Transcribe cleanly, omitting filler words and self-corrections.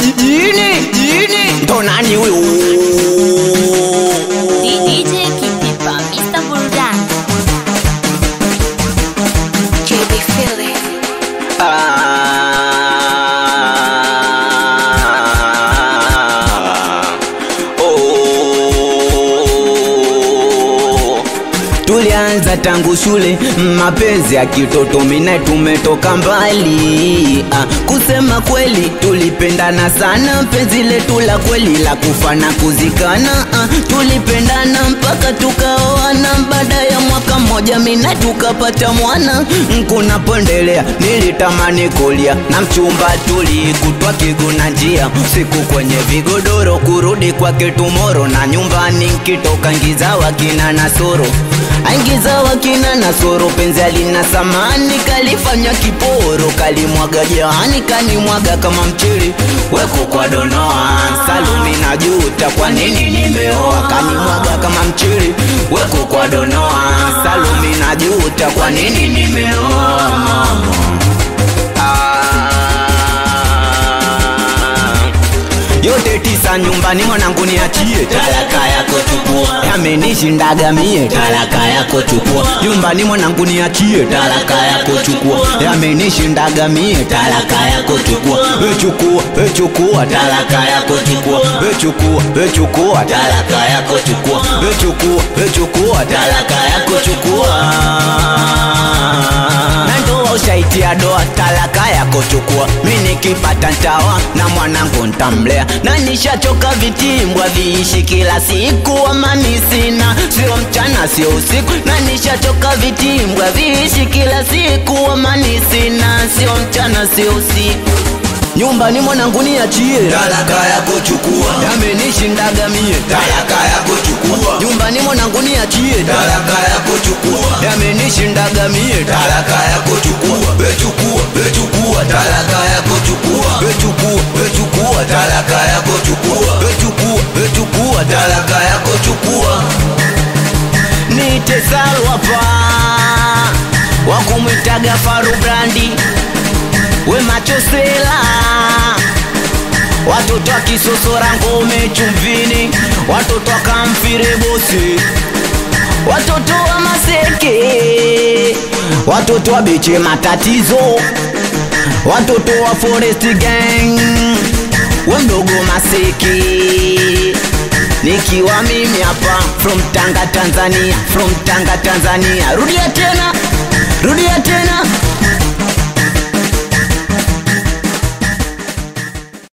Jini ndo nani huyu? DJ Kipipa, Mr. Burudani. JB Philly. Tulianza tangu shule, mapenzi ya kitoto mina tumetoka mbali. Kusema kweli tulipendana sana, penzi letu la kweli la kufa na kuzikana. Tulipendana mpaka tukaoana, baada ya mwaka mmoja mina tukapata mwana. Kuna pondelea nilitamani kulia na mchumba, tulikutwa Kiguna njia siku kwenye vigodoro, kurudi kwake tomorrow, na nyumbani nkitoka ngiza wakina Nasoro. Aingiza wakina Nasoro, penzi alina samani, kalifanya kiporo, kalimwaga jehani, kanimwaga kama mchiri weko kwa donoa. Salumi na juta kwa nini nimeoa, kanimwaga kama mchiri weko kwa donoa. Salumi na juta kwa nini nimeoa. Yote tisa nyumbani mwanangu niachie, talaka yako chukua. Yamenishindaga mie, talaka yako chukua. Nyumbani mwanangu niachie, talaka yako chukua. Yamenishindaga mie, talaka yako chukua. We chukua, talaka yako chukua. We chukua, talaka yako chukua. We chukua, talaka yako chukua. Ushaitia doa, talaka yako chukua. Mimi nikipata ntawa na mwanangu ntamlea, na nishachoka vitimbwa viishi kila siku. Amani sina, sio mchana sio usiku, na nishachoka vitimbwa viishi kila siku. Amani sina, sio mchana sio usiku. Nyumbani mwanangu niachie, talaka yako chukua. Yamenishindaga mie, talaka yako chukua. Nyumbani mwanangu niachie, talaka yako chukua. Yamenishindaga mie, talaka yako chukua. We chukua, talaka yako chukua. We chukua, talaka yako chukua. We chukua, talaka yako chukua. Nite Salwapa wakumwitaga Faru Brandi, we Machosela, watoto wa Kisosora Ngome Chumvini, watoto wa Kamfire Bosi, watoto wa Maseke, watoto wa Biche Matatizo, watoto wa Forest Gang, we mdogo Maseke. Nikiwa mimi hapa from Tanga Tanzania, from Tanga Tanzania. Rudia tena, rudia tena.